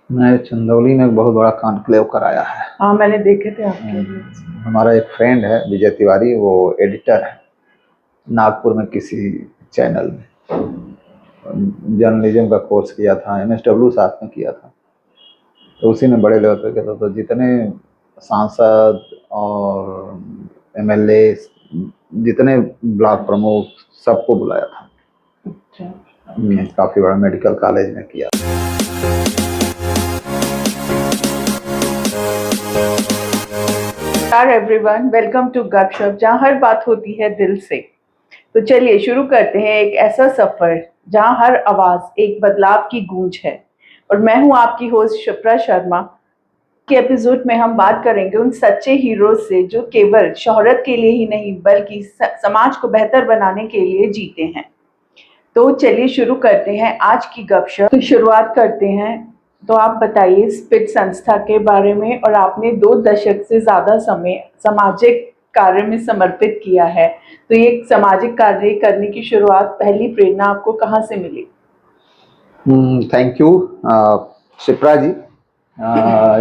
मैं चंदौली में एक बहुत बड़ा कॉन्क्लेव कराया है। हाँ, मैंने देखे थे आपके रील्स। हमारा एक फ्रेंड है विजय तिवारी, वो एडिटर है नागपुर में किसी चैनल में। जर्नलिज्म का कोर्स किया था, MSW साथ में किया था। तो उसी ने बड़े लेवल पे किया था, तो जितने सांसद और MLA, जितने ब्लॉक प्रमुख, सबको बुलाया था। अच्छा, काफ़ी बड़ा मेडिकल कॉलेज में किया। नमस्कार एवरीवन, वेलकम टू गपशप, जहाँ हर बात होती है दिल से। तो चलिए शुरू करते हैं एक ऐसा सफर जहाँ हर आवाज एक बदलाव की गूंज है। और मैं हूँ आपकी होस्ट शिप्रा शर्मा। के एपिसोड में हम बात करेंगे उन सच्चे हीरोज से जो केवल शोहरत के लिए ही नहीं बल्कि समाज को बेहतर बनाने के लिए जीते हैं। तो चलिए शुरू करते हैं आज की गपशप। तो शुरुआत करते हैं। तो आप बताइए स्पिट संस्था के बारे में, और आपने 2 दशक से ज्यादा समय सामाजिक कार्य में समर्पित किया है। तो ये सामाजिक कार्य करने की शुरुआत, पहली प्रेरणा आपको कहाँ से मिली? थैंक यू शिप्रा जी।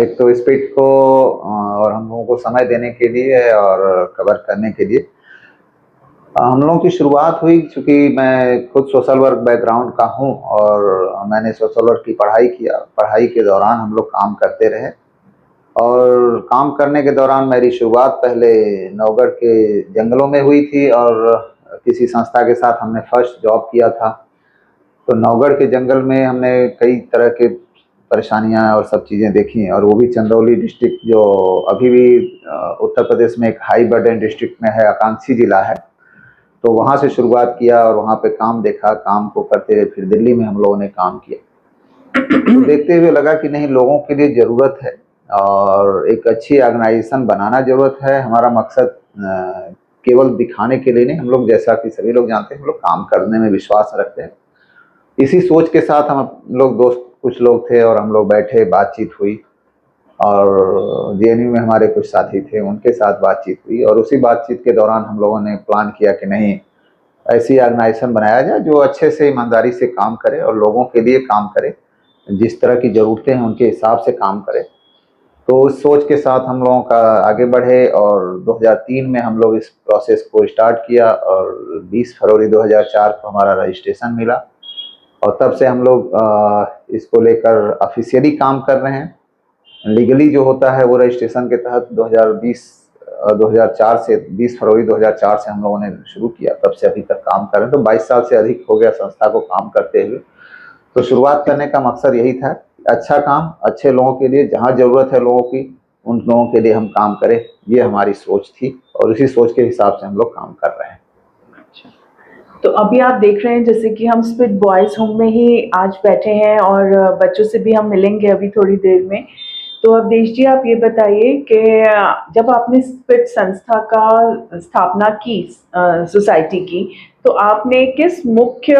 एक तो स्पीड को और हम लोगों को समय देने के लिए और कवर करने के लिए हम लोगों की शुरुआत हुई, क्योंकि मैं खुद सोशल वर्क बैकग्राउंड का हूं और मैंने सोशल वर्क की पढ़ाई किया। पढ़ाई के दौरान हम लोग काम करते रहे और काम करने के दौरान मेरी शुरुआत पहले नौगढ़ के जंगलों में हुई थी और किसी संस्था के साथ हमने फर्स्ट जॉब किया था। तो नौगढ़ के जंगल में हमने कई तरह के परेशानियां और सब चीज़ें देखी, और वो भी चंदौली डिस्ट्रिक्ट, जो अभी भी उत्तर प्रदेश में एक हाई बर्डन डिस्ट्रिक्ट में है, आकांक्षी जिला है। तो वहाँ से शुरुआत किया और वहाँ पे काम देखा। काम को करते हुए फिर दिल्ली में हम लोगों ने काम किया। तो देखते हुए लगा कि नहीं, लोगों के लिए ज़रूरत है और एक अच्छी ऑर्गेनाइजेशन बनाना ज़रूरत है। हमारा मकसद केवल दिखाने के लिए नहीं, हम लोग जैसा कि सभी लोग जानते हैं, हम लोग काम करने में विश्वास रखते हैं। इसी सोच के साथ हम लोग दोस्त कुछ लोग थे और हम लोग बैठे, बातचीत हुई, और JNU में हमारे कुछ साथी थे, उनके साथ बातचीत हुई, और उसी बातचीत के दौरान हम लोगों ने प्लान किया कि नहीं, ऐसी ऑर्गेनाइजेशन बनाया जाए जो अच्छे से ईमानदारी से काम करे और लोगों के लिए काम करे, जिस तरह की ज़रूरतें हैं उनके हिसाब से काम करे। तो उस सोच के साथ हम लोगों का आगे बढ़े और 2003 में हम लोग इस प्रोसेस को स्टार्ट किया और 20 फरवरी 2004 को हमारा रजिस्ट्रेशन मिला। और तब से हम लोग इसको लेकर ऑफिशियली काम कर रहे हैं। लीगली जो होता है वो रजिस्ट्रेशन के तहत 2004 से 20 फरवरी 2004 से हम लोगों ने शुरू किया, तब से अभी तक काम कर रहे हैं। तो 22 साल से अधिक हो गया संस्था को काम करते हुए। तो शुरुआत करने का मकसद यही था, अच्छा काम अच्छे लोगों के लिए, जहाँ ज़रूरत है लोगों की, उन लोगों के लिए हम काम करें। ये हमारी सोच थी और इसी सोच के हिसाब से हम लोग काम कर रहे हैं। तो अभी आप देख रहे हैं जैसे कि हम स्पिट बॉयज होम में ही आज बैठे हैं और बच्चों से भी हम मिलेंगे अभी थोड़ी देर में। तो अवधेश जी, आप ये बताइए कि जब आपने स्पिट संस्था का स्थापना की, सोसाइटी की, तो आपने किस मुख्य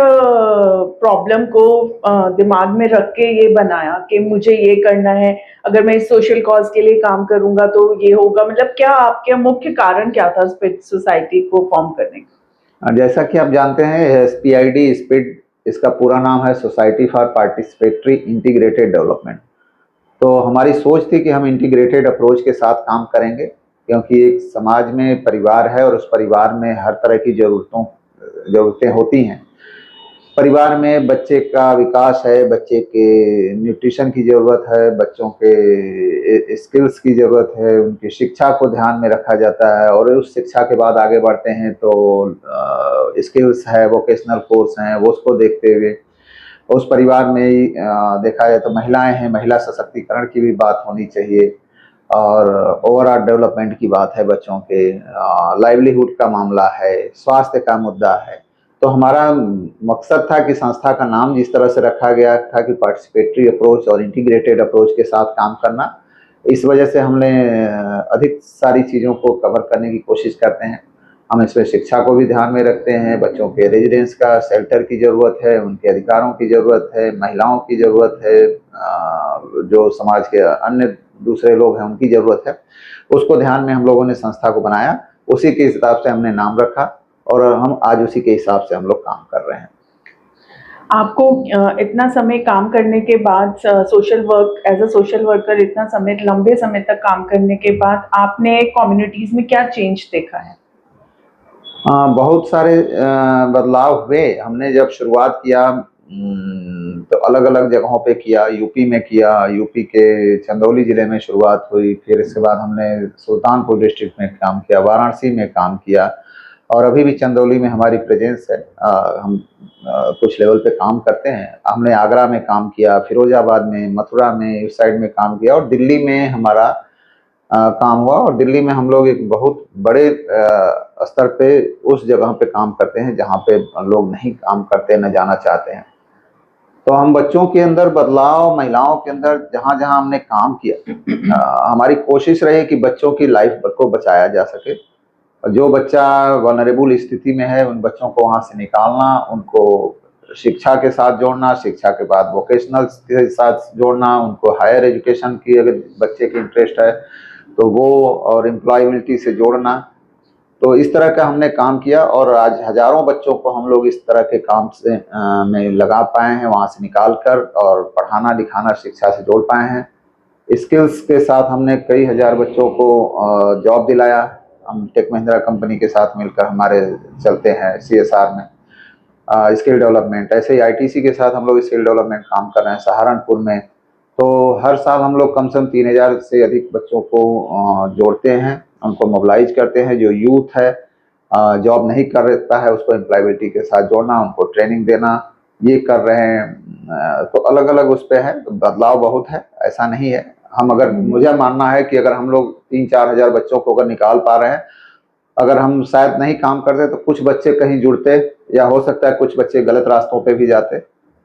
प्रॉब्लम को दिमाग में रख के ये बनाया कि मुझे ये करना है, अगर मैं इस सोशल कॉज के लिए काम करूंगा तो ये होगा? मतलब क्या आपके मुख्य कारण क्या था स्पिट सोसाइटी को फॉर्म करने का? जैसा कि आप जानते हैं, SPID स्पीड, इसका पूरा नाम है society for participatory integrated development. तो हमारी सोच थी कि हम इंटीग्रेटेड अप्रोच के साथ काम करेंगे, क्योंकि एक समाज में परिवार है और उस परिवार में हर तरह की ज़रूरतें होती हैं। परिवार में बच्चे का विकास है, बच्चे के न्यूट्रिशन की ज़रूरत है, बच्चों के स्किल्स की ज़रूरत है, उनकी शिक्षा को ध्यान में रखा जाता है, और उस शिक्षा के बाद आगे बढ़ते हैं तो स्किल्स है, वोकेशनल कोर्स हैं, वो उसको देखते हुए उस परिवार में ही देखा जाए तो महिलाएं हैं, महिला सशक्तिकरण की भी बात होनी चाहिए, और ओवरऑल डेवलपमेंट की बात है, बच्चों के लाइवलीहुड का मामला है, स्वास्थ्य का मुद्दा है। तो हमारा मकसद था कि संस्था का नाम जिस तरह से रखा गया था कि पार्टिसिपेटरी अप्रोच और इंटीग्रेटेड अप्रोच के साथ काम करना, इस वजह से हमने अधिक सारी चीज़ों को कवर करने की कोशिश करते हैं। हम इसमें शिक्षा को भी ध्यान में रखते हैं, बच्चों के रेजिडेंस का, शेल्टर की ज़रूरत है, उनके अधिकारों की ज़रूरत है, महिलाओं की ज़रूरत है, जो समाज के अन्य दूसरे लोग हैं उनकी ज़रूरत है, उसको ध्यान में हम लोगों ने संस्था को बनाया। उसी के हिसाब से हमने नाम रखा और हम आज उसी के हिसाब से हम लोग काम कर रहे हैं। आपको इतना समय काम करने के बाद social work as a social worker इतना समय लंबे समय तक काम करने के बाद आपने कम्युनिटीज में क्या चेंज देखा है? बहुत सारे बदलाव हुए। हमने जब शुरुआत किया तो अलग अलग जगहों पे किया। यूपी में किया, यूपी के चंदौली जिले में शुरुआत हुई। फिर इसके बाद हमने सुल्तानपुर डिस्ट्रिक्ट में काम किया, वाराणसी में काम किया, और अभी भी चंदौली में हमारी प्रेजेंस है। हम कुछ लेवल पे काम करते हैं। हमने आगरा में काम किया, फिरोजाबाद में, मथुरा में, इस साइड में काम किया, और दिल्ली में हमारा काम हुआ। और दिल्ली में हम लोग एक बहुत बड़े स्तर पे उस जगह पे काम करते हैं जहाँ पे लोग नहीं काम करते, न जाना चाहते हैं। तो हम बच्चों के अंदर बदलाव, महिलाओं के अंदर जहाँ जहाँ हमने काम किया, हमारी कोशिश रही कि बच्चों की लाइफ को बचाया जा सके। जो बच्चा वनरेबल स्थिति में है उन बच्चों को वहाँ से निकालना, उनको शिक्षा के साथ जोड़ना, शिक्षा के बाद वोकेशनल के साथ जोड़ना, उनको हायर एजुकेशन की अगर बच्चे की इंटरेस्ट है तो वो, और एम्प्लॉयबिलिटी से जोड़ना। तो इस तरह का हमने काम किया, और आज हजारों बच्चों को हम लोग इस तरह के काम से में लगा पाए हैं, वहाँ से निकाल कर, और पढ़ाना लिखाना शिक्षा से जोड़ पाए हैं। स्किल्स के साथ हमने कई हजार बच्चों को जॉब दिलाया। हम टेक महिंद्रा कंपनी के साथ मिलकर हमारे चलते हैं CSR में स्किल डेवलपमेंट। ऐसे ही ITC के साथ हम लोग स्किल डेवलपमेंट काम कर रहे हैं सहारनपुर में। तो हर साल हम लोग कम से कम 3000 से अधिक बच्चों को जोड़ते हैं, उनको मोबिलाइज करते हैं। जो यूथ है जॉब नहीं कर रहता है उसको एम्प्लॉयबिलिटी के साथ जोड़ना, उनको ट्रेनिंग देना, ये कर रहे हैं। तो अलग अलग उस पर है, तो बदलाव बहुत है, ऐसा नहीं है। हम अगर, मुझे मानना है कि अगर हम लोग 3-4 हजार बच्चों को अगर निकाल पा रहे हैं, अगर हम शायद नहीं काम करते तो कुछ बच्चे कहीं जुड़ते, या हो सकता है कुछ बच्चे गलत रास्तों पे भी जाते।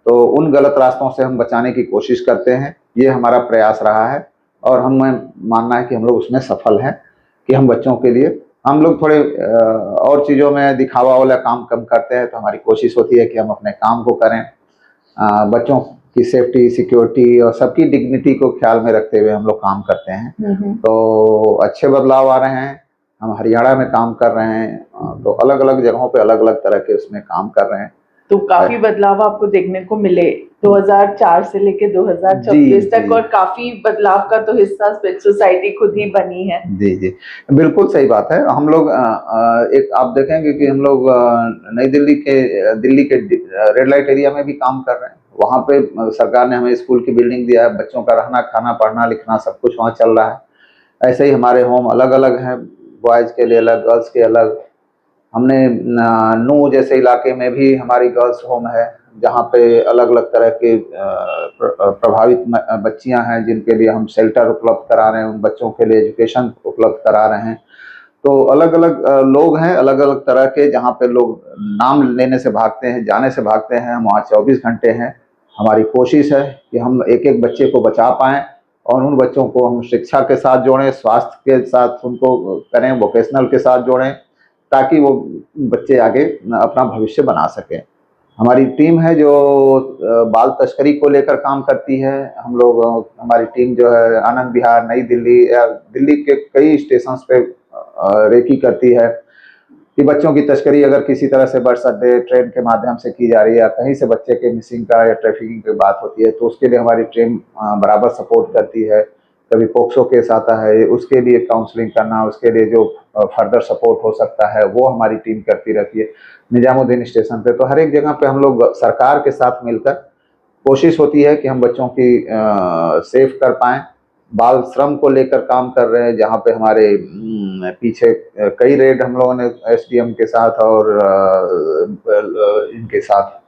तो उन गलत रास्तों से हम बचाने की कोशिश करते हैं, ये हमारा प्रयास रहा है। और हमें मानना है कि हम लोग उसमें सफल हैं, कि हम बच्चों के लिए, हम लोग थोड़े और चीज़ों में दिखावा वाला काम कम करते हैं। तो हमारी कोशिश होती है कि हम अपने काम को करें, बच्चों की सेफ्टी, सिक्योरिटी और सबकी डिग्निटी को ख्याल में रखते हुए हम लोग काम करते हैं। तो अच्छे बदलाव आ रहे हैं। हम हरियाणा में काम कर रहे हैं, तो अलग अलग जगहों पे अलग अलग तरह के उसमें काम कर रहे हैं। तो काफी बदलाव आपको देखने को मिले 2004 से लेके जी 2026 तक, जी और काफी बदलाव का तो हिस्सा सोसाइटी खुद ही बनी है। जी जी, बिल्कुल सही बात है। हम लोग एक आप देखेंगे कि हम लोग नई दिल्ली के रेड लाइट एरिया में भी काम कर रहे हैं। वहाँ पे सरकार ने हमें स्कूल की बिल्डिंग दिया है, बच्चों का रहना खाना पढ़ना लिखना सब कुछ वहाँ चल रहा है। ऐसे ही हमारे होम अलग अलग हैं, बॉयज़ के लिए अलग, गर्ल्स के अलग। हमने नू जैसे इलाके में भी हमारी गर्ल्स होम है, जहाँ पे अलग अलग तरह के प्रभावित बच्चियां हैं, जिनके लिए हम शेल्टर उपलब्ध करा रहे हैं, उन बच्चों के लिए एजुकेशन उपलब्ध करा रहे हैं। तो अलग अलग लोग हैं, अलग अलग तरह के, जहाँ पे लोग नाम लेने से भागते हैं, जाने से भागते हैं, हम वहाँ 24 घंटे हैं। हमारी कोशिश है कि हम एक एक बच्चे को बचा पाएँ, और उन बच्चों को हम शिक्षा के साथ जोड़ें, स्वास्थ्य के साथ उनको करें, वोकेशनल के साथ जोड़ें, ताकि वो बच्चे आगे अपना भविष्य बना सकें। हमारी टीम है जो बाल तस्करी को लेकर काम करती है। हम लोग हमारी टीम जो है आनंद विहार, नई दिल्ली या दिल्ली के कई स्टेशंस पे रेकी करती है कि बच्चों की तस्करी अगर किसी तरह से बस अड्डे, ट्रेन के माध्यम से की जा रही है, या कहीं से बच्चे के मिसिंग का या ट्रैफिकिंग की बात होती है, तो उसके लिए हमारी टीम बराबर सपोर्ट करती है। कभी पोक्सो केस आता है, उसके लिए काउंसलिंग करना, उसके लिए जो फर्दर सपोर्ट हो सकता है वो हमारी टीम करती रहती है। निजामुद्दीन स्टेशन पे तो हर एक जगह पे हम लोग सरकार के साथ मिलकर कोशिश होती है कि हम बच्चों की सेफ कर पाएँ। बाल श्रम को लेकर काम कर रहे हैं, जहाँ पे हमारे पीछे कई रेड हम लोगों ने SDM के साथ और इनके साथ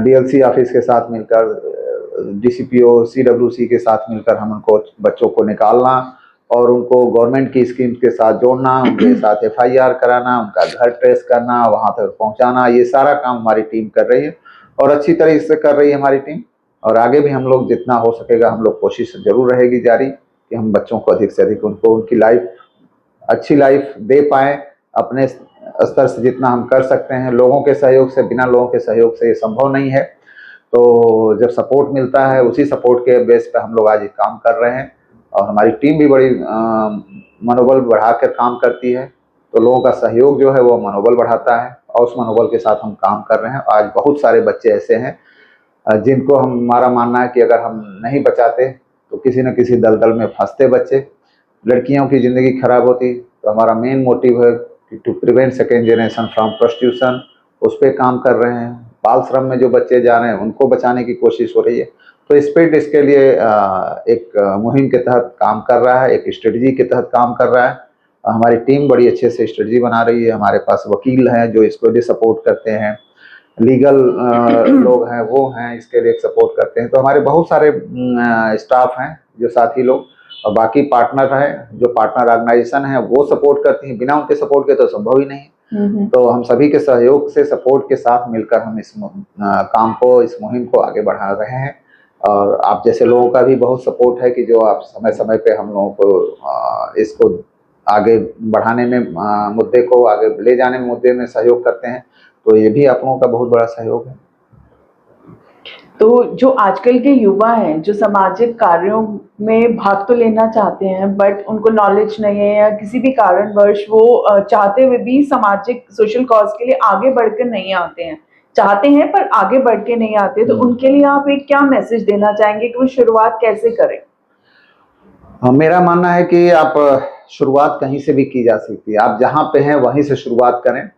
DLC ऑफिस के साथ मिलकर, DCPO CWC के साथ मिलकर हम उनको बच्चों को निकालना, और उनको गवर्नमेंट की स्कीम के साथ जोड़ना, उनके साथ FIR कराना, उनका घर ट्रेस करना, वहाँ तक पहुँचाना, ये सारा काम हमारी टीम कर रही है, और अच्छी तरह से कर रही है हमारी टीम। और आगे भी हम लोग जितना हो सकेगा, हम लोग कोशिश जरूर रहेगी जारी कि हम बच्चों को अधिक से अधिक उनको उनकी लाइफ, अच्छी लाइफ दे पाएँ। अपने स्तर से जितना हम कर सकते हैं, लोगों के सहयोग से, बिना लोगों के सहयोग से ये संभव नहीं है। तो जब सपोर्ट मिलता है, उसी सपोर्ट के बेस पे हम लोग आज ये काम कर रहे हैं, और हमारी टीम भी बड़ी मनोबल बढ़ा कर काम करती है। तो लोगों का सहयोग जो है वो मनोबल बढ़ाता है, और उस मनोबल के साथ हम काम कर रहे हैं। आज बहुत सारे बच्चे ऐसे हैं जिनको हमारा मानना है कि अगर हम नहीं बचाते तो किसी न किसी दलदल में फंसते बच्चे, लड़कियों की ज़िंदगी खराब होती। तो हमारा मेन मोटिव है कि to prevent second generation from prostitution, उस पर काम कर रहे हैं। बाल श्रम में जो बच्चे जा रहे हैं उनको बचाने की कोशिश हो रही है। तो स्पेड इसके लिए एक मुहिम के तहत काम कर रहा है, एक स्ट्रेटजी के तहत काम कर रहा है। हमारी टीम बड़ी अच्छे से स्ट्रेटजी बना रही है। हमारे पास वकील हैं जो इसको लिए सपोर्ट करते हैं, लीगल लोग हैं वो हैं इसके लिए सपोर्ट करते हैं। तो हमारे बहुत सारे स्टाफ हैं जो साथी लोग, और बाकी पार्टनर हैं जो पार्टनर ऑर्गेनाइजेशन है वो सपोर्ट करती हैं। बिना उनके सपोर्ट के तो संभव ही नहीं। तो हम सभी के सहयोग से, सपोर्ट के साथ मिलकर हम इस काम को, इस मुहिम को आगे बढ़ा रहे हैं। और आप जैसे लोगों का भी बहुत सपोर्ट है कि जो आप समय समय पे हम लोगों को इसको आगे बढ़ाने में, मुद्दे को आगे ले जाने में, मुद्दे में सहयोग करते हैं। तो ये भी आप लोगों का बहुत बड़ा सहयोग है। तो जो आजकल के युवा हैं जो सामाजिक कार्यों में भाग तो लेना चाहते हैं बट उनको नॉलेज नहीं है या किसी भी कारणवश वो चाहते हुए भी सामाजिक सोशल कॉज के लिए आगे बढ़कर नहीं आते हैं, चाहते हैं पर आगे बढ़ के नहीं आते, तो उनके लिए आप एक क्या मैसेज देना चाहेंगे कि वो शुरुआत कैसे करें? मेरा मानना है कि आप शुरुआत कहीं से भी की जा सकती है। आप जहाँ पे हैं वहीं से शुरुआत करें।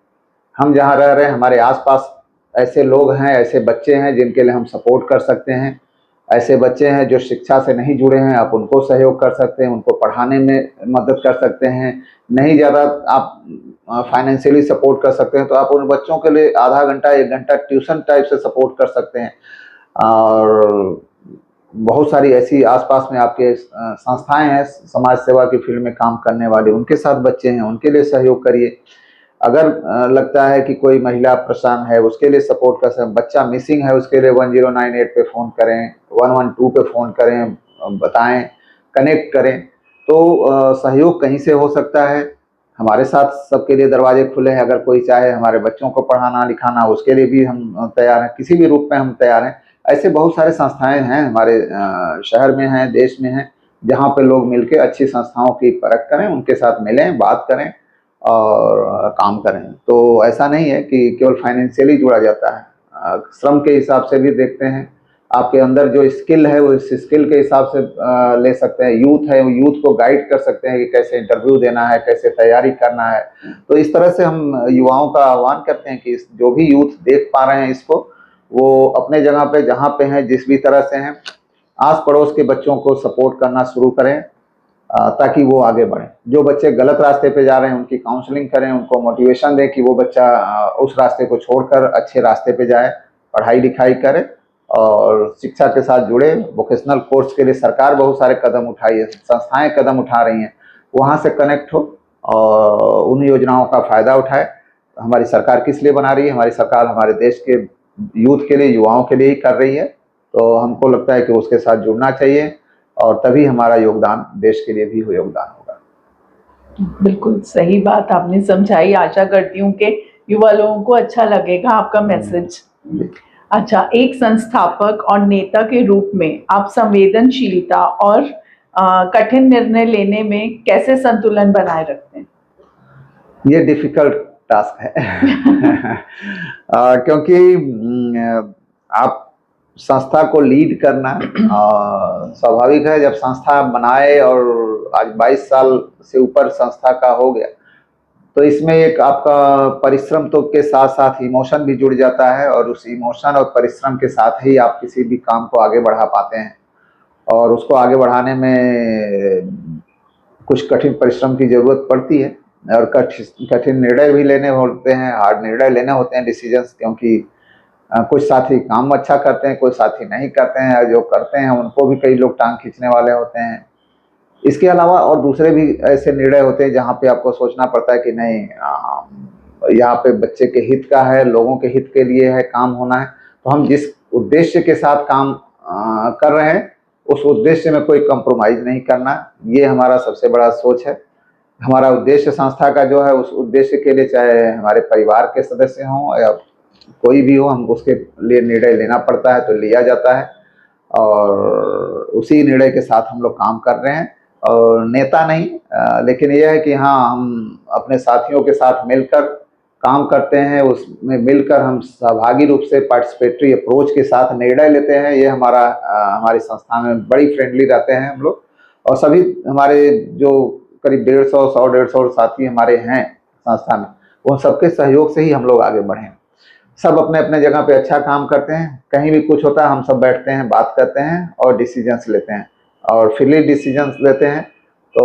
हम जहाँ रह रहे हैं हमारे आसपास ऐसे लोग हैं, ऐसे बच्चे हैं जिनके लिए हम सपोर्ट कर सकते हैं। ऐसे बच्चे हैं जो शिक्षा से नहीं जुड़े हैं, आप उनको सहयोग कर सकते हैं, उनको पढ़ाने में मदद कर सकते हैं। नहीं ज़्यादा आप फाइनेंशियली सपोर्ट कर सकते हैं तो आप उन बच्चों के लिए आधा घंटा, 1 घंटा ट्यूशन टाइप से सपोर्ट कर सकते हैं। और बहुत सारी ऐसी आसपास में आपके संस्थाएं हैं समाज सेवा की फील्ड में काम करने वाले, उनके साथ बच्चे हैं, उनके लिए सहयोग करिए। अगर लगता है कि कोई महिला परेशान है उसके लिए सपोर्ट कर सकते, बच्चा मिसिंग है उसके लिए 1098 पे फ़ोन करें, 112 पे फ़ोन करें, बताएं, कनेक्ट करें। तो सहयोग कहीं से हो सकता है। हमारे साथ सबके लिए दरवाजे खुले हैं। अगर कोई चाहे हमारे बच्चों को पढ़ाना लिखाना उसके लिए भी हम तैयार हैं, किसी भी रूप में हम तैयार हैं। ऐसे बहुत सारे संस्थाएं हैं हमारे शहर में हैं, देश में हैं, जहाँ पे लोग मिलके अच्छी संस्थाओं की परख करें, उनके साथ मिलें, बात करें और काम करें। तो ऐसा नहीं है कि केवल फाइनेंशियली जुड़ा जाता है, श्रम के हिसाब से भी देखते हैं। आपके अंदर जो स्किल है वो इस स्किल के हिसाब से ले सकते हैं। यूथ है, यूथ को गाइड कर सकते हैं कि कैसे इंटरव्यू देना है, कैसे तैयारी करना है। तो इस तरह से हम युवाओं का आह्वान करते हैं कि जो भी यूथ देख पा रहे हैं इसको, वो अपने जगह पे जहाँ पे हैं, जिस भी तरह से हैं, आस पड़ोस के बच्चों को सपोर्ट करना शुरू करें ताकि वो आगे बढ़ें। जो बच्चे गलत रास्ते पे जा रहे हैं उनकी काउंसलिंग करें, उनको मोटिवेशन दें कि वो बच्चा उस रास्ते को छोड़कर अच्छे रास्ते पे जाए, पढ़ाई लिखाई करे और शिक्षा के साथ जुड़े। वोकेशनल कोर्स के लिए सरकार बहुत सारे कदम उठाई है, संस्थाएं कदम उठा रही हैं, वहाँ से कनेक्ट हो और उन योजनाओं का फ़ायदा उठाए। हमारी सरकार किस लिए बना रही है? हमारी सरकार हमारे देश के यूथ के लिए, युवाओं के लिए ही कर रही है। तो हमको लगता है कि उसके साथ जुड़ना चाहिए और तभी हमारा योगदान देश के लिए भी योगदान होगा। बिल्कुल सही बात आपने समझाई। आशा करती हूँ कि युवा लोगों को अच्छा लगेगा आपका मैसेज। अच्छा, एक संस्थापक और नेता के रूप में आप संवेदनशीलता और कठिन निर्णय लेने में कैसे संतुलन बनाए रखते हैं? ये डिफिकल्ट टास्क है क्योंकि आप संस्था को लीड करना स्वाभाविक है। जब संस्था बनाए और आज 22 साल से ऊपर संस्था का हो गया तो इसमें एक आपका परिश्रम तो के साथ साथ इमोशन भी जुड़ जाता है और उस इमोशन और परिश्रम के साथ ही आप किसी भी काम को आगे बढ़ा पाते हैं। और उसको आगे बढ़ाने में कुछ कठिन परिश्रम की ज़रूरत पड़ती है और कठिन निर्णय भी लेने होते हैं, हार्ड निर्णय लेने होते हैं, डिसीजंस। क्योंकि कुछ साथी काम अच्छा करते हैं, कुछ साथी नहीं करते हैं, और जो करते हैं उनको भी कई लोग टांग खींचने वाले होते हैं। इसके अलावा और दूसरे भी ऐसे निर्णय होते हैं जहाँ पे आपको सोचना पड़ता है कि नहीं, यहाँ पे बच्चे के हित का है, लोगों के हित के लिए है, काम होना है। तो हम जिस उद्देश्य के साथ काम कर रहे हैं उस उद्देश्य में कोई कंप्रोमाइज़ नहीं करना, ये हमारा सबसे बड़ा सोच है। हमारा उद्देश्य संस्था का जो है उस उद्देश्य के लिए चाहे हमारे परिवार के सदस्य हों या कोई भी हो, हम उसके लिए निर्णय लेना पड़ता है तो लिया जाता है और उसी निर्णय के साथ हम लोग काम कर रहे हैं। और नेता नहीं, लेकिन यह है कि हाँ, हम अपने साथियों के साथ मिलकर काम करते हैं उसमें मिलकर हम सहभागी रूप से पार्टिसिपेटरी अप्रोच के साथ निर्णय लेते हैं। ये हमारी संस्था में बड़ी फ्रेंडली रहते हैं हम लोग, और सभी हमारे जो करीब 150 साथी हमारे हैं संस्था में, वो सबके सहयोग से ही हम लोग आगे बढ़े। सब अपने अपने जगह पे अच्छा काम करते हैं। कहीं भी कुछ होता है हम सब बैठते हैं, बात करते हैं और डिसीजंस लेते हैं, और फ्रीली डिसीजंस लेते हैं। तो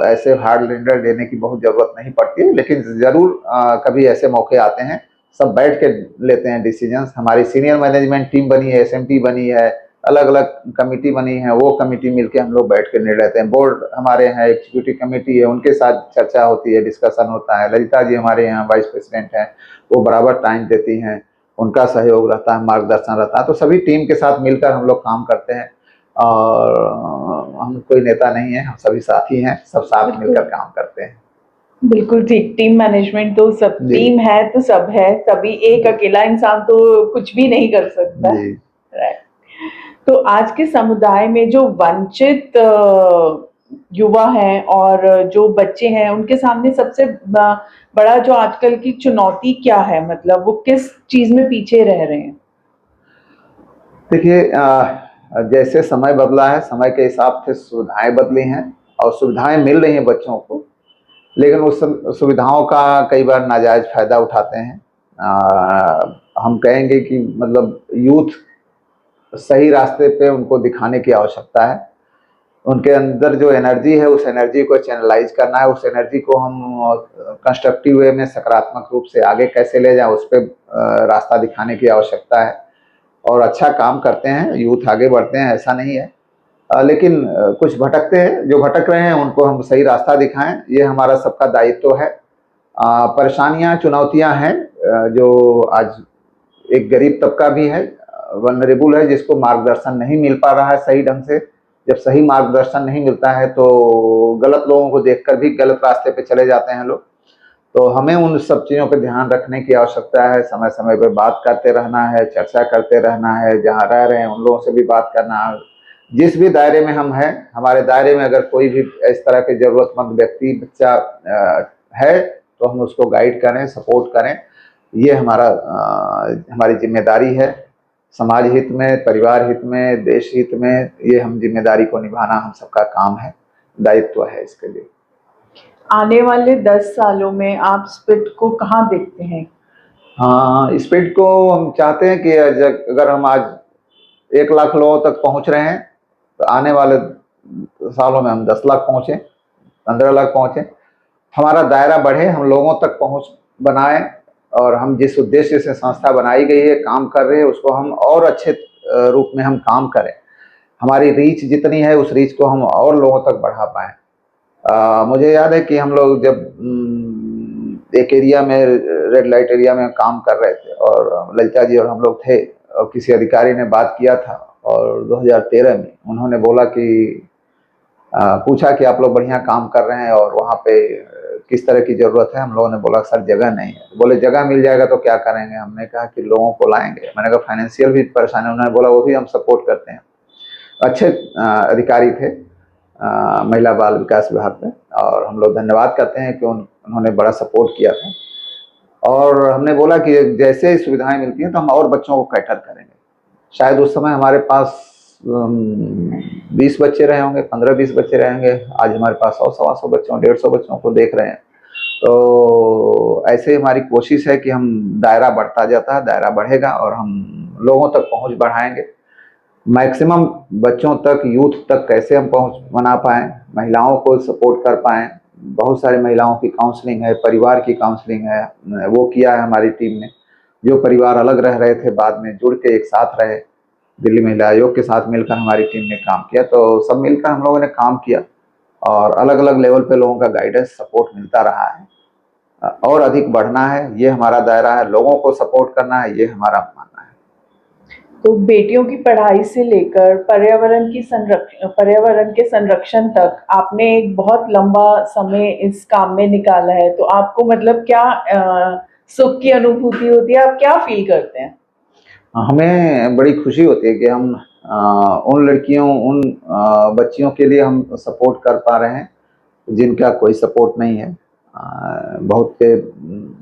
ऐसे हार्ड निर्णय लेने की बहुत ज़रूरत नहीं पड़ती है, लेकिन ज़रूर कभी ऐसे मौके आते हैं सब बैठ के लेते हैं डिसीजंस। हमारी सीनियर मैनेजमेंट टीम बनी है, एसएमटी बनी है, अलग अलग कमेटी बनी है, वो कमेटी मिलके हम लोग बैठ के निर्णय लेते हैं। बोर्ड हमारे हैं, एग्जीक्यूटिव कमेटी है, उनके साथ चर्चा होती है, डिस्कशन होता है। ललिता जी हमारे यहाँ वाइस प्रेसिडेंट हैं, वो बराबर टाइम देती हैं, उनका सहयोग रहता है, मार्गदर्शन रहता है। तो सभी टीम के साथ मिलकर हम लोग काम करते हैं, और हम कोई नेता नहीं है, हम सभी साथी हैं, सब साथ मिलकर काम करते हैं। बिल्कुल ठीक। टीम मैनेजमेंट तो सब, टीम है तो सब है, तभी एक अकेला इंसान तो कुछ भी नहीं कर सकता। राइट। तो आज के समुदाय में जो वंचित युवा हैं और जो बच्चे हैं, उनके सामने सबसे बड़ा जो आजकल की चुनौती क्या है? मतलब वो किस चीज में पीछे रह रहे हैं? देखिए, जैसे समय बदला है, समय के हिसाब से सुविधाएं बदली हैं, और सुविधाएं मिल रही हैं बच्चों को, लेकिन उस सुविधाओं का कई बार नाजायज फायदा उठाते हैं। हम कहेंगे कि मतलब यूथ सही रास्ते पे उनको दिखाने की आवश्यकता है। उनके अंदर जो एनर्जी है, उस एनर्जी को चैनलाइज करना है, उस एनर्जी को हम कंस्ट्रक्टिव वे में सकारात्मक रूप से आगे कैसे ले जाएं, उस पर रास्ता दिखाने की आवश्यकता है। और अच्छा काम करते हैं, यूथ आगे बढ़ते हैं, ऐसा नहीं है, लेकिन कुछ भटकते हैं। जो भटक रहे हैं उनको हम सही रास्ता दिखाएं, ये हमारा सबका दायित्व है। परेशानियां, चुनौतियां हैं, जो आज एक गरीब तबका भी है, वनरेबल है, जिसको मार्गदर्शन नहीं मिल पा रहा है सही ढंग से। जब सही मार्गदर्शन नहीं मिलता है तो गलत लोगों को देखकर भी गलत रास्ते पे चले जाते हैं लोग। तो हमें उन सब चीज़ों पे ध्यान रखने की आवश्यकता है। समय समय पे बात करते रहना है, चर्चा करते रहना है, जहाँ रह रहे हैं उन लोगों से भी बात करना है। जिस भी दायरे में हम हैं, हमारे दायरे में अगर कोई भी इस तरह के ज़रूरतमंद व्यक्ति, बच्चा है, तो हम उसको गाइड करें, सपोर्ट करें। ये हमारी जिम्मेदारी है। समाज हित में, परिवार हित में, देश हित में, ये हम जिम्मेदारी को निभाना हम सबका काम है, दायित्व है इसके लिए। आने वाले 10 सालों में आप स्पिट को कहाँ देखते हैं? हाँ, स्पीड को हम चाहते हैं कि अगर हम आज 1 लाख लोगों तक पहुंच रहे हैं, तो आने वाले सालों में हम 10 लाख पहुंचे, 15 लाख पहुंचे, हमारा दायरा बढ़े, हम लोगों तक पहुंच बनाए, और हम जिस उद्देश्य से संस्था बनाई गई है, काम कर रहे हैं, उसको हम और अच्छे रूप में हम काम करें। हमारी रीच जितनी है, उस रीच को हम और लोगों तक बढ़ा पाएँ। मुझे याद है कि हम लोग जब एक एरिया में, रेड लाइट एरिया में काम कर रहे थे, और ललिता जी और हम लोग थे, और किसी अधिकारी ने बात किया था, और 2013 में उन्होंने बोला कि पूछा कि आप लोग बढ़िया काम कर रहे हैं और वहाँ पे किस तरह की ज़रूरत है। हम लोगों ने बोला सर जगह नहीं है। बोले जगह मिल जाएगा तो क्या करेंगे? हमने कहा कि लोगों को लाएंगे। मैंने कहा फाइनेंशियल भी परेशानी। उन्होंने बोला वो भी हम सपोर्ट करते हैं। अच्छे अधिकारी थे महिला बाल विकास विभाग में, और हम लोग धन्यवाद करते हैं कि उन्होंने बड़ा सपोर्ट किया था। और हमने बोला कि जैसे सुविधाएं मिलती हैं तो हम और बच्चों को कैटर करेंगे। शायद उस समय हमारे पास 20 बच्चे रहे होंगे, 15-20 बच्चे रहेंगे। आज हमारे पास 100-125 बच्चों, 150 बच्चों को देख रहे हैं। तो ऐसे हमारी कोशिश है कि हम, दायरा बढ़ता जाता है, दायरा बढ़ेगा और हम लोगों तक पहुंच बढ़ाएंगे। मैक्सिमम बच्चों तक, यूथ तक कैसे हम पहुंच बना पाएँ, महिलाओं को सपोर्ट कर पाएँ। बहुत सारी महिलाओं की काउंसलिंग है, परिवार की काउंसलिंग है, वो किया है हमारी टीम ने। जो परिवार अलग रह रहे थे, बाद में जुड़ के एक साथ रहे। दिल्ली महिला आयोग के साथ मिलकर हमारी टीम ने काम किया। तो सब मिलकर हम लोगों ने काम किया, और अलग अलग लेवल पे लोगों का गाइडेंस, सपोर्ट मिलता रहा है। और अधिक बढ़ना है, ये हमारा दायरा है। लोगों को सपोर्ट करना है, ये हमारा मानना है। तो बेटियों की पढ़ाई से लेकर पर्यावरण के संरक्षण तक आपने एक बहुत लंबा समय इस काम में निकाला है। तो आपको मतलब क्या सुख की अनुभूति होती है? आप क्या फील करते हैं? हमें बड़ी खुशी होती है कि हम उन लड़कियों, उन बच्चियों के लिए हम सपोर्ट कर पा रहे हैं जिनका कोई सपोर्ट नहीं है। बहुत के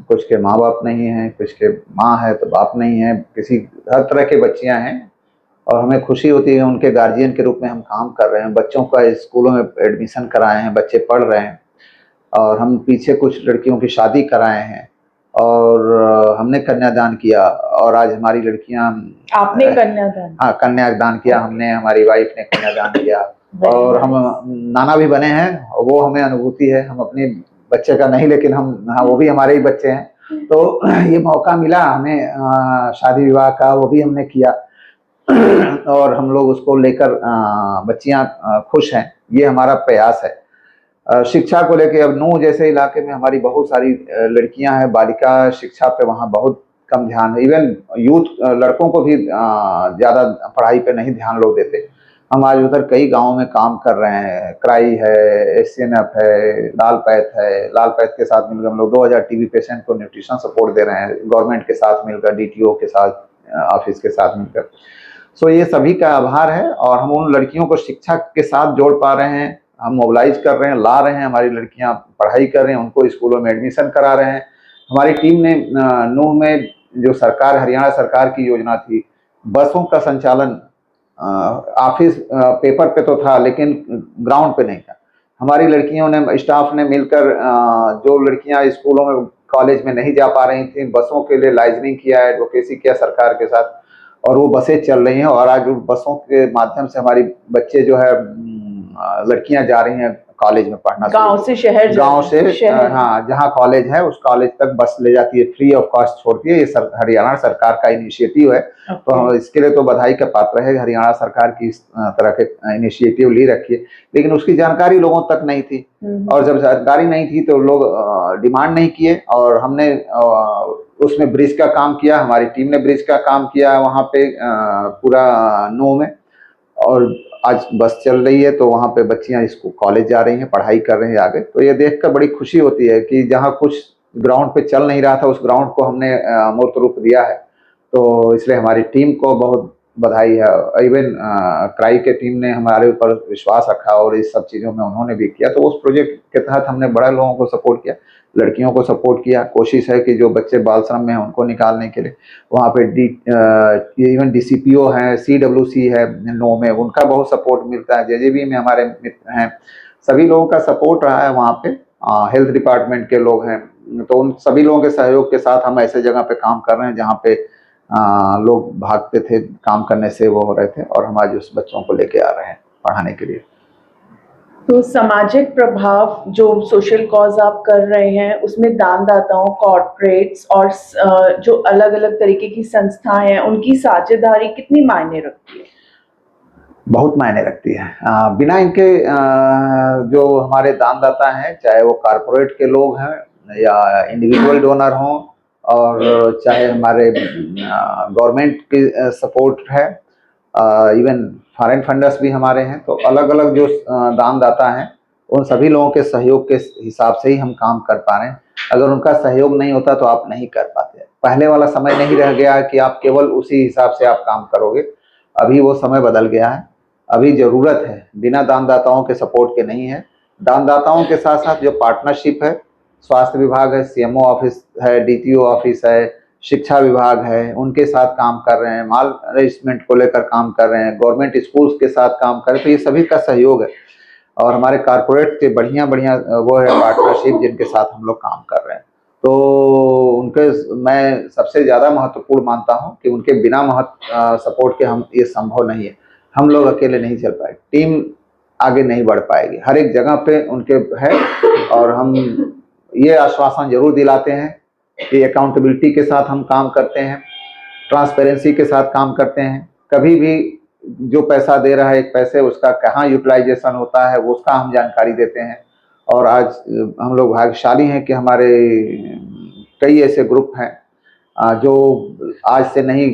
कुछ के माँ बाप नहीं हैं, कुछ के माँ है तो बाप नहीं है, किसी हर तरह के बच्चियां हैं। और हमें खुशी होती है उनके गार्जियन के रूप में हम काम कर रहे हैं, बच्चों का स्कूलों में एडमिशन कराए हैं, बच्चे पढ़ रहे हैं। और हम पीछे कुछ लड़कियों की शादी कराए हैं, और हमने कन्यादान किया, और आज हमारी लड़कियां। आपने कन्यादान? हाँ, कन्यादान किया हमने, हमारी वाइफ ने कन्यादान किया। और हम नाना भी बने हैं, वो हमें अनुभूति है, हम अपने बच्चे का नहीं लेकिन हम, हाँ, वो भी हमारे ही बच्चे हैं। तो ये मौका मिला हमें शादी विवाह का, वो भी हमने किया। और हम लोग उसको लेकर बच्चियां खुश हैं, ये हमारा प्रयास है। शिक्षा को लेके अब नूह जैसे इलाके में हमारी बहुत सारी लड़कियां हैं, बालिका शिक्षा पे वहाँ बहुत कम ध्यान है। इवन यूथ लड़कों को भी ज़्यादा पढ़ाई पे नहीं ध्यान लोग देते। हम आज उधर कई गांवों में काम कर रहे हैं, क्राई है, एससीएनएफ है, लाल पैथ है। लाल पैथ के साथ मिलकर हम लोग 2000 टीबी पेशेंट को न्यूट्रिशन सपोर्ट दे रहे हैं, गवर्नमेंट के साथ मिलकर, डीटीओ के साथ, ऑफिस के साथ मिलकर। सो ये सभी का आभार है, और हम उन लड़कियों को शिक्षा के साथ जोड़ पा रहे हैं, हम मोबिलाइज कर रहे हैं, ला रहे हैं, हमारी लड़कियां पढ़ाई कर रही हैं, उनको स्कूलों में एडमिशन करा रहे हैं। हमारी टीम ने नूह में जो सरकार, हरियाणा सरकार की योजना थी, बसों का संचालन ऑफिस पेपर पे तो था लेकिन ग्राउंड पे नहीं था। हमारी लड़कियों ने, स्टाफ ने मिलकर जो लड़कियां स्कूलों में, कॉलेज में नहीं जा पा रही थी, बसों के लिए लाइजनिंग किया, एडवोकेसी किया सरकार के साथ, और वो बसें चल रही हैं। और आज बसों के माध्यम से हमारी बच्चे जो है, लड़कियां जा रही हैं कॉलेज में पढ़ना, गांव से शहर, गांव से हाँ, जहाँ कॉलेज है उस कॉलेज तक बस ले जाती है, फ्री ऑफ कॉस्ट छोड़ती है। ये हरियाणा सरकार का इनिशिएटिव है। तो हम इसके लिए तो बधाई का पात्र है, हरियाणा सरकार की इस तरह के इनिशिएटिव ली रखी है, लेकिन उसकी जानकारी लोगों तक नहीं थी। और जब जानकारी नहीं थी तो लोग डिमांड नहीं किए, और हमने उसमें ब्रिज का काम किया, हमारी टीम ने ब्रिज का काम किया वहाँ पे पूरा नूह में। और आज बस चल रही है, तो वहाँ पे बच्चियां इसको कॉलेज जा रही हैं, पढ़ाई कर रही हैं आगे। तो ये देखकर बड़ी खुशी होती है कि जहाँ कुछ ग्राउंड पे चल नहीं रहा था, उस ग्राउंड को हमने मूर्त रूप दिया है। तो इसलिए हमारी टीम को बहुत बधाई है। इवन क्राई के टीम ने हमारे ऊपर विश्वास रखा, और इस सब चीज़ों में उन्होंने भी किया। तो उस प्रोजेक्ट के तहत हमने बड़े लोगों को सपोर्ट किया, लड़कियों को सपोर्ट किया। कोशिश है कि जो बच्चे बाल श्रम में हैं उनको निकालने के लिए वहाँ पे इवन डीसीपीओ हैं, सीडब्ल्यूसी है नूह में, उनका बहुत सपोर्ट मिलता है। जेजेबी में हमारे मित्र हैं, सभी लोगों का सपोर्ट रहा है वहाँ पे। हेल्थ डिपार्टमेंट के लोग हैं, तो उन सभी लोगों के सहयोग के साथ हम ऐसे जगह पे काम कर रहे हैं जहाँ पे लोग भागते थे काम करने से, वो हो रहे थे, और हम आज उस बच्चों को लेके आ रहे हैं पढ़ाने के लिए। तो सामाजिक प्रभाव जो सोशल कॉज आप कर रहे हैं, उसमें दानदाताओं, कॉर्पोरेट्स और जो अलग अलग तरीके की संस्थाएं हैं, उनकी साझेदारी कितनी मायने रखती है? बहुत मायने रखती है। बिना इनके जो हमारे दानदाता हैं, चाहे वो कॉर्पोरेट के लोग हैं या इंडिविजुअल डोनर हों, और चाहे हमारे गवर्नमेंट की सपोर्ट है, इवन फॉरेन फंडर्स भी हमारे हैं, तो अलग अलग जो दानदाता हैं, उन सभी लोगों के सहयोग के हिसाब से ही हम काम कर पा रहे हैं। अगर उनका सहयोग नहीं होता तो आप नहीं कर पाते। पहले वाला समय नहीं रह गया कि आप केवल उसी हिसाब से आप काम करोगे, अभी वो समय बदल गया है। अभी जरूरत है, बिना दानदाताओं के सपोर्ट के नहीं है। दानदाताओं के साथ साथ जो पार्टनरशिप है, स्वास्थ्य विभाग है, सीएमओ ऑफिस है, डीटीओ ऑफिस है, शिक्षा विभाग है, उनके साथ काम कर रहे हैं, माल रजिस्ट्रेशन को लेकर काम कर रहे हैं, गवर्नमेंट स्कूल्स के साथ काम कर रहे हैं। तो ये सभी का सहयोग है, और हमारे कॉर्पोरेट के बढ़िया बढ़िया वो है पार्टनरशिप जिनके साथ हम लोग काम कर रहे हैं। तो उनके मैं सबसे ज़्यादा महत्वपूर्ण मानता हूँ कि उनके बिना सपोर्ट के हम ये संभव नहीं है। हम लोग अकेले नहीं चल पाए, टीम आगे नहीं बढ़ पाएगी। हर एक जगह पे उनके है, और हम ये आश्वासन जरूर दिलाते हैं कि अकाउंटेबिलिटी के साथ हम काम करते हैं, ट्रांसपेरेंसी के साथ काम करते हैं। कभी भी जो पैसा दे रहा है, एक पैसे उसका कहाँ यूटिलाइजेशन होता है, वो उसका हम जानकारी देते हैं। और आज हम लोग भाग्यशाली हैं कि हमारे कई ऐसे ग्रुप हैं जो आज से नहीं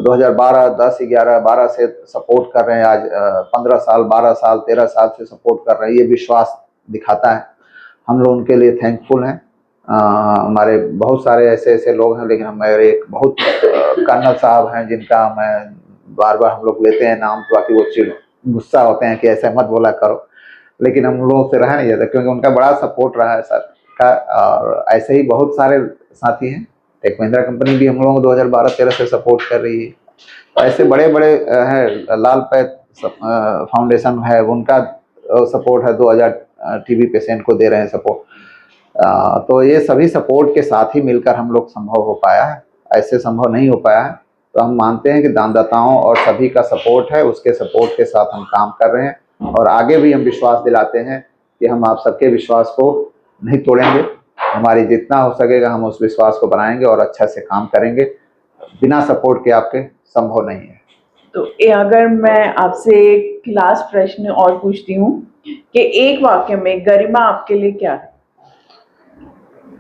2012, 10, 11, 12 से सपोर्ट कर रहे हैं। आज 15 साल, 12 साल, 13 साल से सपोर्ट कर रहे हैं। ये विश्वास दिखाता है, हम लोग उनके लिए थैंकफुल हैं। हमारे बहुत सारे ऐसे ऐसे लोग हैं, लेकिन हमारे एक बहुत कर्नल साहब हैं जिनका मैं बार बार हम लोग लेते हैं नाम, तो बाकी वो गुस्सा होते हैं कि ऐसे मत बोला करो, लेकिन हम लोगों से रहा नहीं जाता क्योंकि उनका बड़ा सपोर्ट रहा है सर। का। और ऐसे ही बहुत सारे साथी हैं। टेक महिंद्रा कंपनी भी हम लोगों को 2012-13 से सपोर्ट कर रही है। तो ऐसे बड़े बड़े हैं, लाल पैथ फाउंडेशन है, उनका सपोर्ट है, 2000 टीबी पेशेंट को दे रहे हैं सपोर्ट। तो ये सभी सपोर्ट के साथ ही मिलकर हम लोग संभव हो पाया है, ऐसे संभव नहीं हो पाया है। तो हम मानते हैं कि दानदाताओं और सभी का सपोर्ट है, उसके सपोर्ट के साथ हम काम कर रहे हैं और आगे भी हम विश्वास दिलाते हैं कि हम आप सबके विश्वास को नहीं तोड़ेंगे। हमारी जितना हो सकेगा हम उस विश्वास को बनाएंगे और अच्छा से काम करेंगे। बिना सपोर्ट के आपके संभव नहीं है। तो अगर मैं आपसे एक लास्ट प्रश्न और पूछती हूँ कि एक वाक्य में गरिमा आपके लिए क्या है?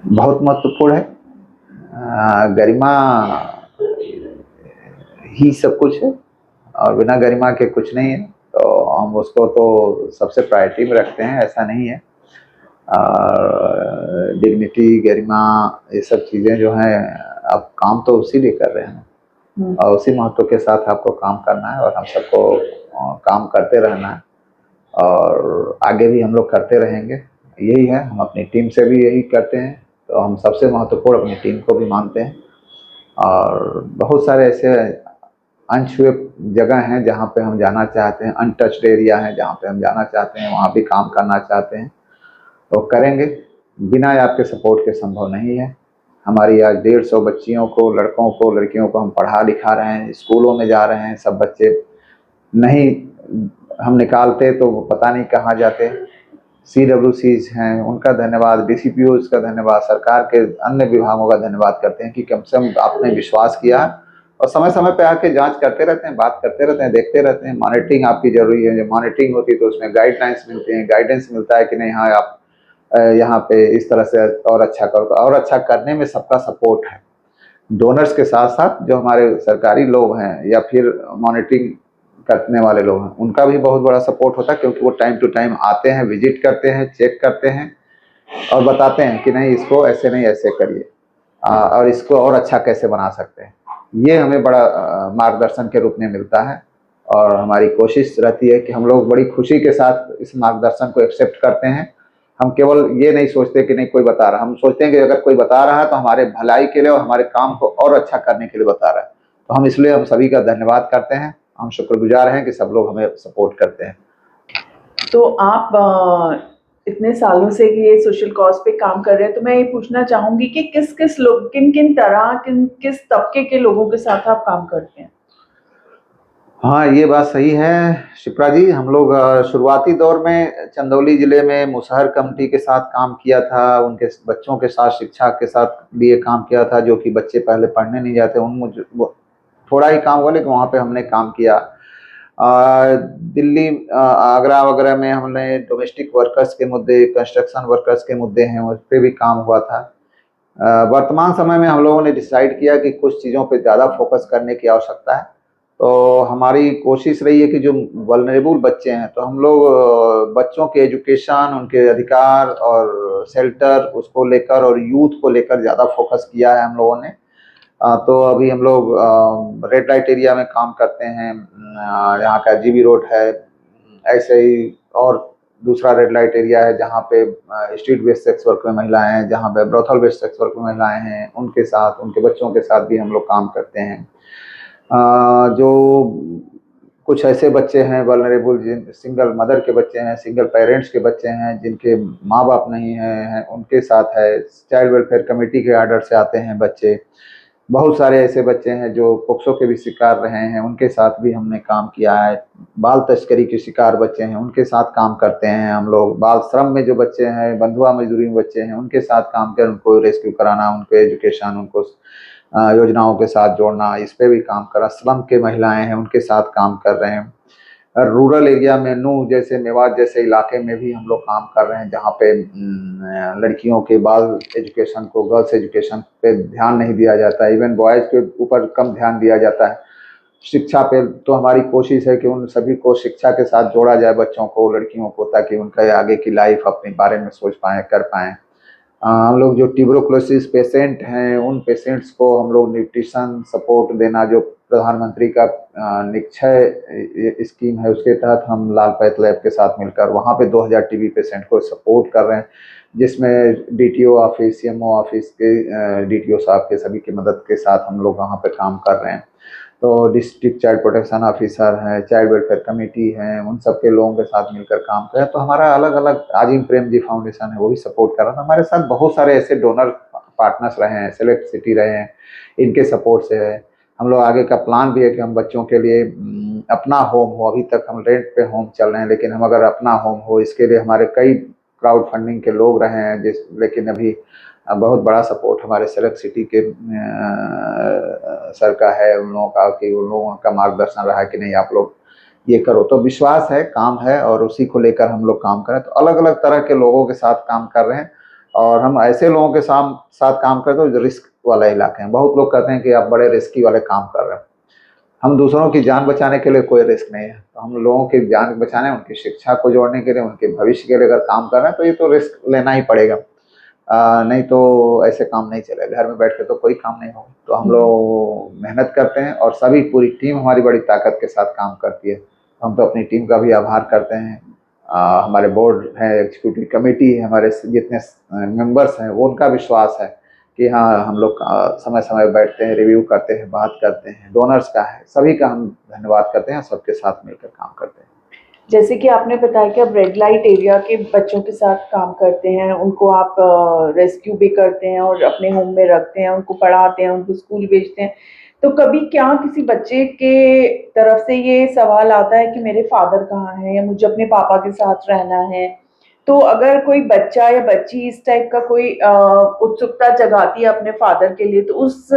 बहुत महत्वपूर्ण है। गरिमा ही सब कुछ है और बिना गरिमा के कुछ नहीं है। तो हम उसको तो सबसे प्रायोरिटी में रखते हैं, ऐसा नहीं है। डिग्निटी, गरिमा, ये सब चीज़ें जो हैं, अब काम तो उसी लिए कर रहे हैं और उसी महत्व के साथ आपको काम करना है और हम सबको काम करते रहना है और आगे भी हम लोग करते रहेंगे। यही है, हम अपनी टीम से भी यही करते हैं। तो हम सबसे महत्वपूर्ण अपनी टीम को भी मानते हैं और बहुत सारे ऐसे अनछुए जगह हैं जहाँ पे हम जाना चाहते हैं, अनटच्ड एरिया है जहाँ पे हम जाना चाहते हैं, वहाँ भी काम करना चाहते हैं। तो करेंगे, बिना आपके सपोर्ट के संभव नहीं है। हमारी आज 150 बच्चियों को, लड़कों को, लड़कियों को हम पढ़ा लिखा रहे हैं, स्कूलों में जा रहे हैं। सब बच्चे नहीं हम निकालते तो वो पता नहीं कहाँ जाते। CWCs हैं, उनका धन्यवाद, DCPOs का धन्यवाद, सरकार के अन्य विभागों का धन्यवाद करते हैं कि कम से कम आपने विश्वास किया और समय समय पे आके जांच करते रहते हैं, बात करते रहते हैं, देखते रहते हैं। मॉनिटरिंग आपकी जरूरी है। जब मॉनिटरिंग होती है तो उसमें गाइडलाइंस मिलती हैं, गाइडेंस मिलता है कि नहीं, हाँ आप यहाँ पे इस तरह से और अच्छा करो। तो और अच्छा करने में सबका सपोर्ट है, डोनर्स के साथ साथ जो हमारे सरकारी लोग हैं या फिर मॉनिटरिंग करने वाले लोग हैं, उनका भी बहुत बड़ा सपोर्ट होता है क्योंकि वो टाइम टू टाइम आते हैं, विजिट करते हैं, चेक करते हैं और बताते हैं कि नहीं इसको ऐसे नहीं ऐसे करिए और इसको और अच्छा कैसे बना सकते हैं। ये हमें बड़ा मार्गदर्शन के रूप में मिलता है और हमारी कोशिश रहती है कि हम लोग बड़ी खुशी के साथ इस मार्गदर्शन को एक्सेप्ट करते हैं। हम केवल ये नहीं सोचते कि नहीं कोई बता रहा, हम सोचते हैं कि अगर कोई बता रहा है तो हमारे भलाई के लिए और हमारे काम को और अच्छा करने के लिए बता रहा है। तो हम इसलिए हम सभी का धन्यवाद करते हैं। हम शुक्रगुजार हैं कि सब लोग हमें सपोर्ट करते हैं। तो आप इतने सालों से ये सोशल कॉज पे काम कर रहे हैं, तो मैं ये पूछना चाहूंगी कि किस किस लोग, किन किन तरह, किस तबके के लोगों के साथ आप काम करते हैं? हाँ, ये बात सही है शिप्रा जी। हम लोग शुरुआती दौर में चंदौली जिले में मुसहर कमेटी के साथ काम किया था, उनके बच्चों के साथ, शिक्षा के साथ लिए काम किया था, जो कि बच्चे पहले पढ़ने नहीं जाते। वो थोड़ा ही काम हुआ लेकिन वहाँ पे हमने काम किया। दिल्ली, आगरा वगैरह में हमने डोमेस्टिक वर्कर्स के मुद्दे, कंस्ट्रक्शन वर्कर्स के मुद्दे हैं, उस पर भी काम हुआ था। वर्तमान समय में हम लोगों ने डिसाइड किया कि कुछ चीज़ों पे ज़्यादा फोकस करने की आवश्यकता है। तो हमारी कोशिश रही है कि जो वल्नरेबल बच्चे हैं, तो हम लोग बच्चों के एजुकेशन, उनके अधिकार और शेल्टर, उसको लेकर और यूथ को लेकर ज़्यादा फोकस किया है हम लोगों ने। तो अभी हम लोग रेड लाइट एरिया में काम करते हैं, यहाँ का GB रोड है। ऐसे ही और दूसरा रेड लाइट एरिया है जहाँ पे स्ट्रीट बेस्ड सेक्स वर्क में महिलाएं हैं, जहाँ पे ब्रोथल बेस्ड सेक्स वर्क में महिलाएं हैं, उनके साथ, उनके बच्चों के साथ भी हम लोग काम करते हैं। जो कुछ ऐसे बच्चे हैं वल्नरेबल, जिन सिंगल मदर के बच्चे हैं, सिंगल पेरेंट्स के बच्चे हैं, जिनके माँ बाप नहीं हैं, उनके साथ है। चाइल्ड वेलफेयर कमेटी के आर्डर से आते हैं बच्चे। बहुत सारे ऐसे बच्चे हैं जो पोक्सो के भी शिकार रहे हैं, उनके साथ भी हमने काम किया है। बाल तस्करी के शिकार बच्चे हैं, उनके साथ काम करते हैं हम लोग। बाल श्रम में जो बच्चे हैं, बंधुआ मजदूरी में बच्चे हैं, उनके साथ काम कर उनको रेस्क्यू कराना, उनको एजुकेशन, उनको योजनाओं के साथ जोड़ना, इस पे भी काम करा। स्लम के महिलाएं हैं, उनके साथ काम कर रहे हैं। रूरल एरिया में नूह जैसे, मेवात जैसे इलाके में भी हम लोग काम कर रहे हैं, जहाँ पे लड़कियों के बाल एजुकेशन को, गर्ल्स एजुकेशन पे ध्यान नहीं दिया जाता है, इवन बॉयज़ के ऊपर कम ध्यान दिया जाता है। शिक्षा पे तो हमारी कोशिश है कि उन सभी को शिक्षा के साथ जोड़ा जाए, बच्चों को, लड़कियों को, ताकि उनका आगे की लाइफ अपने बारे में सोच पाएँ, कर पाएँ। हम लोग जो ट्यूबरकुलोसिस पेशेंट हैं उन पेशेंट्स को हम लोग न्यूट्रिशन सपोर्ट देना, जो प्रधानमंत्री का निक्षय स्कीम है उसके तहत हम लाल पैथलैब के साथ मिलकर वहाँ पे 2000 टीबी पेशेंट को सपोर्ट कर रहे हैं, जिसमें डीटीओ ऑफिस, सीएमओ ऑफिस के डीटीओ साहब के सभी की मदद के साथ हम लोग वहाँ पे काम कर रहे हैं। तो डिस्ट्रिक्ट चाइल्ड प्रोटेक्शन ऑफिसर है, चाइल्ड वेलफेयर कमेटी है, उन सब के लोगों के साथ मिलकर काम करें। तो हमारा अलग अलग आजिम प्रेम जी फाउंडेशन है वो भी सपोर्ट कर रहा था। हमारे साथ बहुत सारे ऐसे डोनर पार्टनर्स रहे हैं, सेलेक्ट सिटी रहे हैं, इनके सपोर्ट से है। हम लोग आगे का प्लान भी है कि हम बच्चों के लिए अपना होम हो, अभी तक हम रेंट पे होम चल रहे हैं, लेकिन हम अगर अपना होम हो इसके लिए हमारे कई क्राउड फंडिंग के लोग रहे हैं, लेकिन अभी बहुत बड़ा सपोर्ट हमारे सेलेक्ट सिटी के सर का है, उन लोगों का, कि उन लोगों का मार्गदर्शन रहा है कि नहीं आप लोग ये करो। तो विश्वास है, काम है और उसी को लेकर हम लोग काम करें। तो अलग अलग तरह के लोगों के साथ काम कर रहे हैं और हम ऐसे लोगों के साथ काम करते हैं जो रिस्क वाला इलाके हैं। बहुत लोग कहते हैं कि आप बड़े रिस्की वाले काम कर रहे हैं। हम दूसरों की जान बचाने के लिए कोई रिस्क नहीं है, तो हम लोगों की जान बचाने, उनकी शिक्षा को जोड़ने के लिए, उनके भविष्य के लिए अगर काम कर रहे हैं तो ये तो रिस्क लेना ही पड़ेगा। नहीं तो ऐसे काम नहीं चलेगा, घर में बैठ के तो कोई काम नहीं होगा। तो हम लोग मेहनत करते हैं और सभी पूरी टीम हमारी बड़ी ताकत के साथ काम करती है। हम तो अपनी टीम का भी आभार करते हैं। हमारे बोर्ड है, एग्जीक्यूटिव कमेटी है, हमारे जितने मेंबर्स हैं वो उनका विश्वास है कि हाँ हम लोग समय समय बैठते हैं, रिव्यू करते हैं, बात करते हैं। डोनर्स का है, सभी का हम धन्यवाद करते हैं, सबके साथ मिलकर काम करते हैं। जैसे कि आपने बताया कि आप रेड लाइट एरिया के बच्चों के साथ काम करते हैं, उनको आप रेस्क्यू भी करते हैं और अपने होम में रखते हैं, उनको पढ़ाते हैं, उनको स्कूल भेजते हैं। तो कभी क्या किसी बच्चे के तरफ से ये सवाल आता है कि मेरे फादर कहाँ हैं या मुझे अपने पापा के साथ रहना है? तो अगर कोई बच्चा या बच्ची इस टाइप का कोई उत्सुकता जगाती है अपने फादर के लिए, तो उस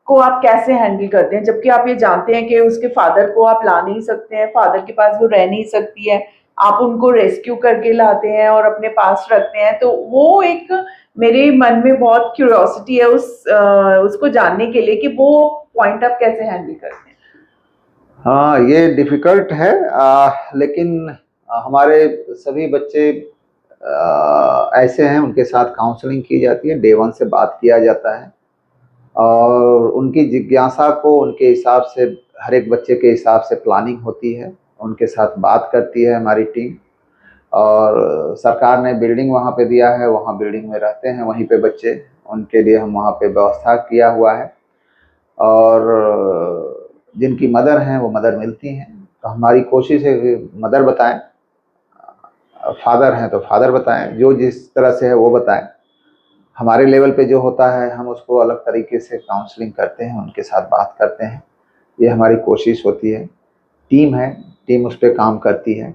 को आप कैसे हैंडल करते हैं, जबकि आप ये जानते हैं कि उसके फादर को आप ला नहीं सकते हैं, फादर के पास वो रह नहीं सकती है, आप उनको रेस्क्यू करके लाते हैं और अपने पास रखते हैं। तो वो एक मेरे मन में बहुत क्यूरियोसिटी है उसको जानने के लिए कि वो पॉइंट आप कैसे हैंडल करते हैं। हाँ, ये डिफिकल्ट है, लेकिन हमारे सभी बच्चे ऐसे हैं, उनके साथ काउंसलिंग की जाती है, डे 1 से बात किया जाता है और उनकी जिज्ञासा को उनके हिसाब से, हर एक बच्चे के हिसाब से प्लानिंग होती है, उनके साथ बात करती है हमारी टीम। और सरकार ने बिल्डिंग वहाँ पे दिया है, वहाँ बिल्डिंग में रहते हैं वहीं पे बच्चे, उनके लिए हम वहाँ पे व्यवस्था किया हुआ है। और जिनकी मदर हैं वो मदर मिलती हैं, तो हमारी कोशिश है कि मदर बताएं, फादर हैं तो फादर बताएं, जो जिस तरह से है वो बताएं। हमारे लेवल पे जो होता है हम उसको अलग तरीके से काउंसलिंग करते हैं, उनके साथ बात करते हैं, ये हमारी कोशिश होती है। टीम है, टीम उस पर काम करती है।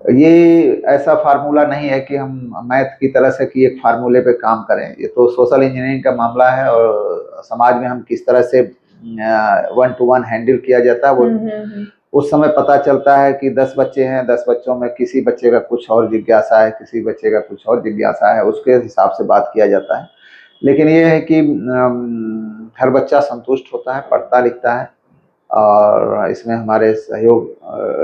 ये ऐसा फार्मूला नहीं है कि हम मैथ की तरह से कि एक फार्मूले पे काम करें, ये तो सोशल इंजीनियरिंग का मामला है और समाज में हम किस तरह से 1 to 1 हैंडल किया जाता है वो उस समय पता चलता है कि 10 बच्चे हैं, 10 बच्चों में किसी बच्चे का कुछ और जिज्ञासा है, किसी बच्चे का कुछ और जिज्ञासा है, उसके हिसाब से बात किया जाता है। लेकिन ये है कि हर बच्चा संतुष्ट होता है, पढ़ता लिखता है और इसमें हमारे सहयोग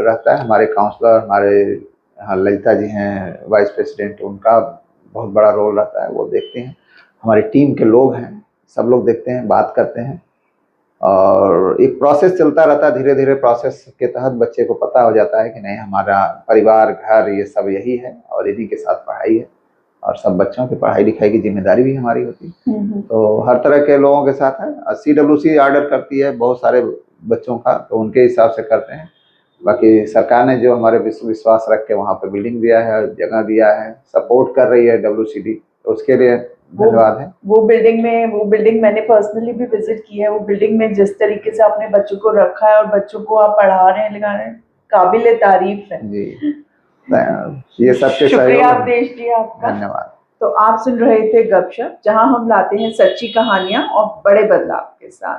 रहता है। हमारे काउंसलर, हमारे यहाँ ललिता जी हैं वाइस प्रेसिडेंट, उनका बहुत बड़ा रोल रहता है, वो देखते हैं। हमारी टीम के लोग हैं, सब लोग देखते हैं, बात करते हैं और एक प्रोसेस चलता रहता है। धीरे धीरे प्रोसेस के तहत बच्चे को पता हो जाता है कि नहीं, हमारा परिवार, घर, ये सब यही है और इन्हीं के साथ पढ़ाई है और सब बच्चों की पढ़ाई लिखाई की जिम्मेदारी भी हमारी होती है। तो हर तरह के लोगों के साथ है। CWC ऑर्डर करती है बहुत सारे बच्चों का, तो उनके हिसाब से करते हैं। बाकी सरकार ने जो हमारे विश्वास रख के वहाँ पे बिल्डिंग दिया है, जगह दिया है, सपोर्ट कर रही है WCD, तो उसके लिए धन्यवाद है। वो बिल्डिंग मैंने पर्सनली भी विजिट की है। वो बिल्डिंग में जिस तरीके से आपने बच्चों को रखा है और बच्चों को आप पढ़ा रहे हैं, लिखा रहे हैं, काबिल तारीफ है जी। ये सबके शुक्रिया अवधेश जी आपका, धन्यवाद। तो आप सुन रहे थे गपशप, जहां हम लाते हैं सच्ची कहानियां और बड़े बदलाव के साथ।